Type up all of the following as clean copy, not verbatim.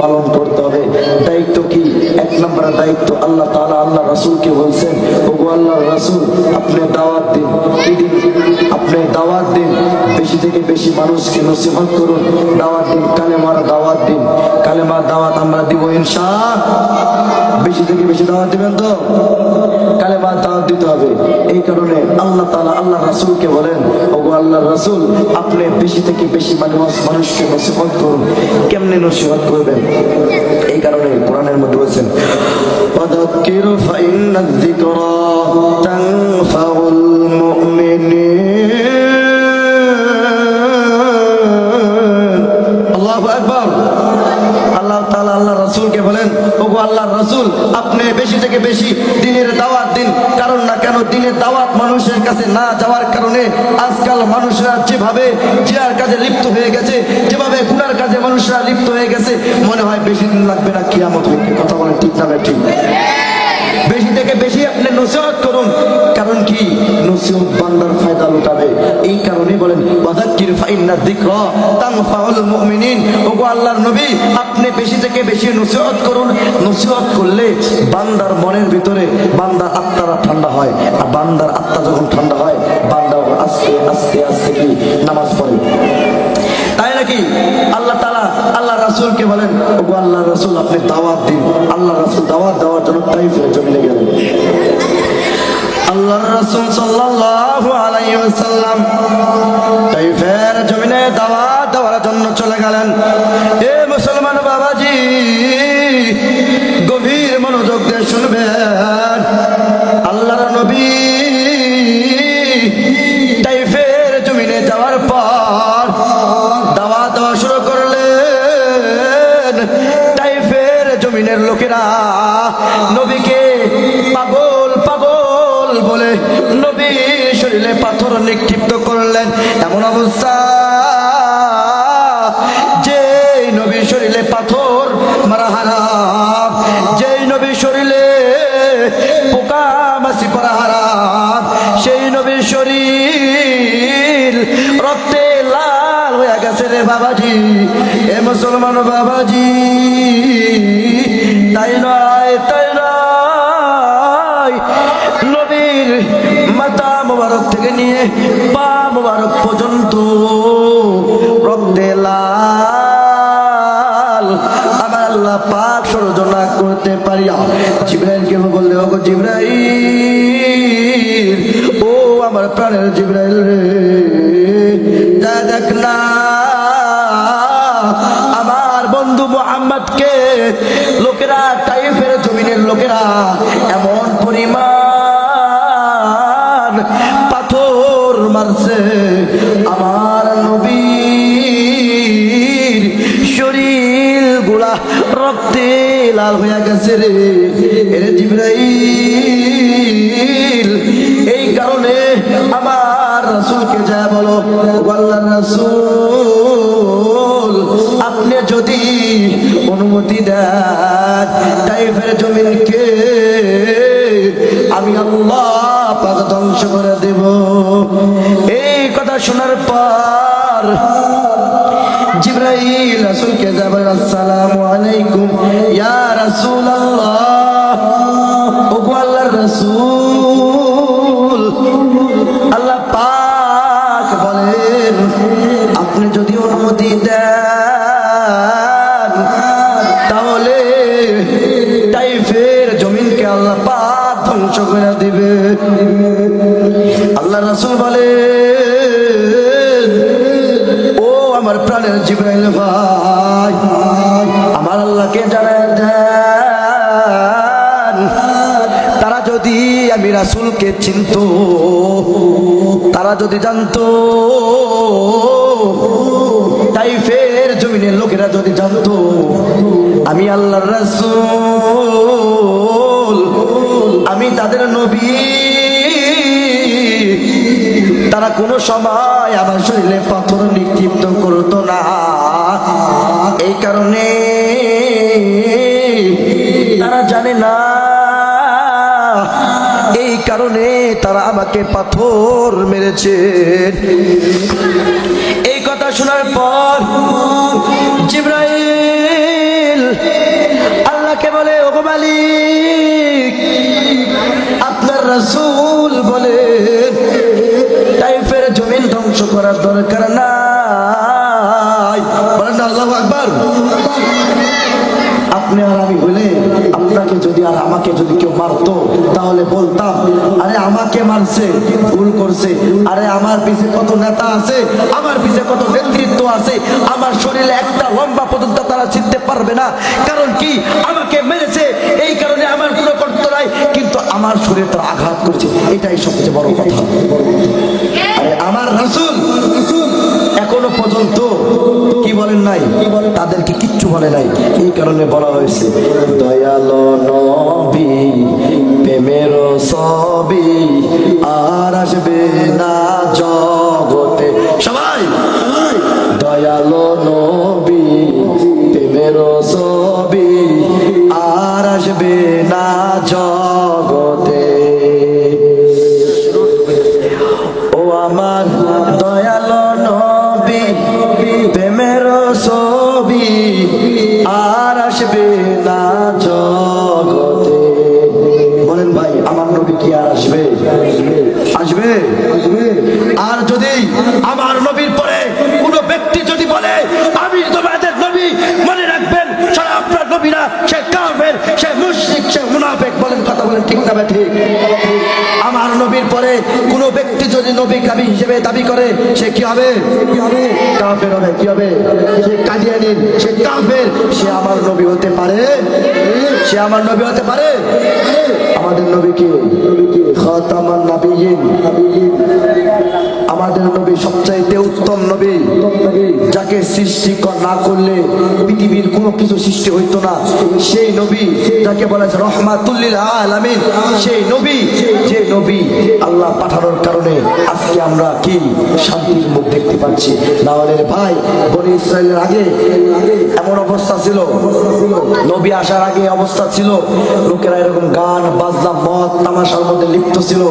পালন করতে হবে। দায়িত্ব কি? এক নম্বর দায়িত্ব আল্লাহ তাআলা আল্লাহ রাসূলকে বলছেন, ওগো আল্লাহর রাসূল, আপনি দাওয়াত দিন। কি দিন? আপনি দাওয়াত দিন, বেশি থেকে বেশি মানুষকে নসিহত করুন, দাওয়াত দিন, কালেমার দাওয়াত দিন। কালেমার দাওয়াত আমরা দিব ইনশাআল্লাহ। বেশি থেকে বেশি দাওয়াত দিবেন তো? কালেমার দাওয়াত দিতে হবে। এই কারণে আল্লাহ তাআলা আল্লাহ রাসূলকে বলেন, ওগো আল্লাহর রাসূল, আপনি বেশি থেকে বেশি মানুষকে নসিহত করুন। কেমনে নসিহত করবেন? এই কারণে কোরআনের মধ্যে বলেছেন, ফাযাক্কির ফাইন্নায যিকরা তানফাউল মুমিনিন। আল্লাহু আকবার। আল্লাহ তাআলা আল্লাহ রাসূলকে বলেন, ওগো আল্লাহর রাসূল, আপনি বেশি থেকে বেশি দ্বীনের দাওয়াত দিন। কারণ না কেন দ্বীনের দাওয়াত মানুষের কাছে না যাওয়ার কারণে আজকাল মানুষরা যেভাবে জিয়ার কাজে লিপ্ত হয়ে গেছে, যেভাবে গুনার কাজে মানুষরা লিপ্ত হয়ে গেছে, মনে হয় বেশি দিন লাগবে না কিয়ামত হইতে। কথা বলেন ঠিক না ঠিক? বেশি থেকে বেশি আপনি নসিহত করুন। কারণ কি? নসিহত বান্দার ফায়দা লুটাবে। এই কারণে বলেন, ওয়াযাক্কির ফাইন্নায যিকরা তানফাউল মুমিনিন। ওগো আল্লাহর নবী, আপনি বেশি থেকে বেশি নসিহত করুন। নসিহত করলে বান্দার মনের ভিতরে বান্দার আত্মারা ঠান্ডা হয়। আর বান্দার আত্মা যখন ঠান্ডা হয়, বান্দা আস্তে আস্তে আস্তে কি নামাজ পড়ে। তাই নাকি? আল্লাহ তাআলা আল্লাহ রাসূলকে বলেন, ওগো আল্লাহ রাসূল, আপনি দাওয়াত দিন। আল্লাহ রাসূল দাওয়াত দেওয়ার জন্য তাইফের জমিনে গেলেন। আল্লাহর রাসূল সাল্লাল্লাহু আলাইহি ওয়াসাল্লাম তাইফের জমিনে দাওয়াত দেওয়ার জন্য চলে গেলেন। এ মুসলমান বাবাজি, গভীর মনোযোগ দিয়ে শুনবেন। আল্লাহর নবী তাইফের জমিনে যাওয়ার পর দাওয়াত দেওয়া শুরু করলেন। তাইফের জমিনের লোকেরা নবীকে পাগল পাগল বলে নবী শরীরে পাথর নিক্ষিপ্ত করলেন। এমন অবস্থা যে নবী শরীরে পাথর মারা হারাম, যে নবী শরীরে পোকা মাছি পড়া হারাম, সেই নবীর শরীর রক্তে লাল হয়ে গেছে রে বাবাজি। এ মুসলমান বাবাজি, তাই নয় তাই নয়, নবীর মাথা মোবারক থেকে নিয়ে পা মোবারক পর্যন্ত রক্তে লাল। আমার আল্লাহ পাক সহ্য না করতে পারিয়া জিবরাইলকে বললে, ওগো জিবরাইল, ও আমার প্রাণের জিবরাইল রে, দেখ না আমার বন্ধু মুহাম্মদকে লোকেরা, তাইফের জমিনের লোকেরা এমন পরিমাণ পাথর মারছে, আমার নবীর শরীর গুলা রক্তে লাল হয়ে গেছে রে। এরে জিবরাইল, এই কারণে আমার রাসূলকে যা বলো, আল্লাহর রাসূল, আপনি যদি অনুমতি দেন তাইফের জমিনকে আমি আল্লাহ পাক ধ্বংস করে দেব। এই কথা শোনার পর জিবরাইল রাসূলকে যা বলেন, আসসালামু আলাইকুম ইয়া রাসূলুল্লাহ। ওগো আল্লাহর রাসূল, আল্লাহ পাক বলেন, আপনি যদি অনুমতি দেন তাহলে তাইফের জমিনকে আল্লাহ পাক ধ্বংস করে দিবে। আল্লাহ রাসূল বলেন, ও আমার প্রাণের জিবরাইল ভাই, আমার আল্লাহকে জানায় দেন, তারা যদি আমি রাসূলকে চিনতো, তারা যদি জানতো, তাইফের জমিনের লোকেরা যদি জানতো আমি আল্লাহর রাসূল, আমি তাদের নবী, তারা কোনো সময় আমার শরীরে পাথর নিক্ষিপ্ত করতো না। এই কারণে তারা জানে না, এই কারণে তারা আমাকে পাথর মেরেছে। এই কথা শোনার পর জিবরাইল আল্লাহকে বলে ওগো মালিক আপনার রাসূল বলে তাইফের জমিন ধ্বংস করার দরকার নাই। বলেন আল্লাহু আকবার। আপনি আর আমি হলে আপনাকে যদি আর আমাকে যদি কেউ মারতো তাহলে বলতাম আরে আমাকে মারছে ভুল করছে, আরে আমার পিছে কত নেতা আছে, আমার পিছে কত নেতৃত্ব আছে, আমার শরীরে একটা লম্বা পর্যন্ত তারা ছিঁড়তে পারবে না। কারণ কি আমাকে মেরেছে এই কারণে আমার কোনো কর্তব্য নাই, কিন্তু আমার শরীরে তারা আঘাত করছে, এটাই সবচেয়ে বড় কথা। আরে আমার রাসূল এখনো পর্যন্ত কি বলেন নাই, তাদেরকে কিচ্ছু বলে নাই। এই কারণে বলা হয়েছে দয়ালো নবী প্রেমের ছবি আর আসবে না জগতে। সবাই দয়ালো নবী প্রেমের ছবি আর আসবে না জগতে। ও আমার দয়ালো নবী প্রেমের ছবি আর আসবে না জগতে। বলেন ভাই আমার নবী কি আর আসবে? আসবে? আর যদি আমার নবীর পরে কোন ব্যক্তি যদি বলে আমি তোমাদের নবী, মনে রাখবেন সারা আপনার নবী না, সে কাফের, সে মুশরিক, সে মুনাফিক। বলেন কথা বলেন ঠিক না ঠিক? আমার নবীর পরে কোন ব্যক্তি যদি নবী কাবি হিসেবে দাবি করে সে কি হবে? কাফের হবে। কি হবে? সে কাদিয়ানী, সে কাফের। সে আমার নবী হতে পারে? সে আমার নবী হতে পারে? আমাদের নবী কি খাতামান নবিয়্যিন, আমাদের নবী সবচাইতে উত্তম নবী, যাকে সৃষ্টি না করলে পৃথিবীর কোনো কিছু সৃষ্টি হইতো না। সেই নবী যাকে বলা হয় রহমাতুল লিল আলামিন, সেই নবী যে নবী আল্লাহ পাঠানোর কারণে আজকে আমরা কি শান্তির মুখ দেখতে পাচ্ছি। না হলে ভাই বনি ইসরায়েলের আগে এমন অবস্থা ছিল, নবী আসার আগে অবস্থা ছিল লোকেরা এরকম গান বাজনা মদ তামাশার মধ্যে লিপ্ত ছিল।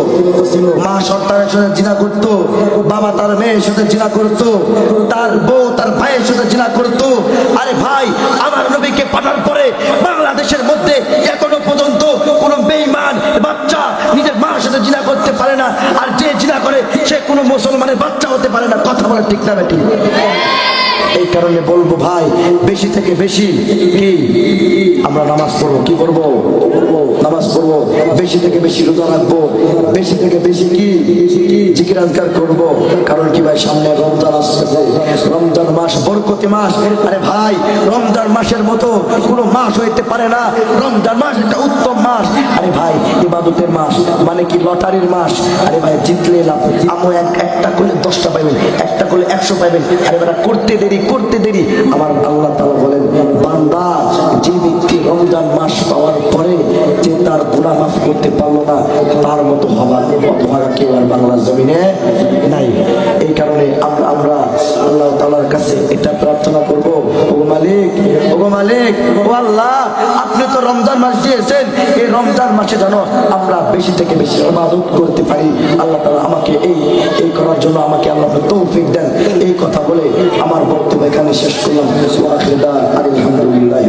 মা সন্তানের সাথে জিনা করতো, বাবা তার মেয়ের সাথে জিনা করতো, তার বউ তার ভাইয়ের সাথে জিনা করতো। আরে ভাই আমার নবীকে পাঠার পরে বাংলাদেশের মধ্যে এখনো পর্যন্ত কোন বেঈমান বাচ্চা নিজের মার সাথে জিনা করতে পারে না, আর যে জিনা করে সে কোনো মুসলমানের বাচ্চা হতে পারে না। কথা বলে ঠিক না বেটি? এই কারণে বলবো ভাই বেশি থেকে বেশি কি আমরা নামাজ পড়বো, কি করবো? নামাজ পড়বো, বেশি থেকে বেশি রোজা রাখবো, বেশি থেকে বেশি কি জিকির আজকার করবো। কারণ কি ভাই সামনে রমজান আসতেছে, রমজান মাস বরকতি মাস। আরে ভাই রমজান মাসের মতো কোনো মাস হইতে পারে না। রমজান মাস একটা উত্তম মাস। আরে ভাই ইবাদতের মাস, মানে কি লটারির মাস। আরে ভাই জিতলে লাভ, আমও একটা করলে 10টা পাইবেন, একটা করলে 100 পাইবেন। আরে ভাই করতে দেরি করতে দেরি। আমার আল্লাহ তাআলা বলেন বান্দা যে ব্যক্তি রমজান মাস পাওয়ার পরে যে তার গুনাহ মাফ করতে পারলো না, তার মতো হবার অতভাগা কেউ আর বাংলার জমিনে নাই। এই কারণে আমরা আল্লাহ তাআলার কাছে এটা প্রার্থনা করবো, ও মালিক, ও মালিক, ও আল্লাহ আপনি তো রমজান মাস দিয়েছেন, এই রমজান মাসে যেন আমরা বেশি থেকে বেশি ইবাদত করতে পারি। আল্লাহ তাআলা আমাকে এই করার জন্য আমাকে আল্লাহ তৌফিক দেন। এই কথা বলে আমার বক্তব্য এখানে শেষ করলাম। আলহামদুলিল্লাহ।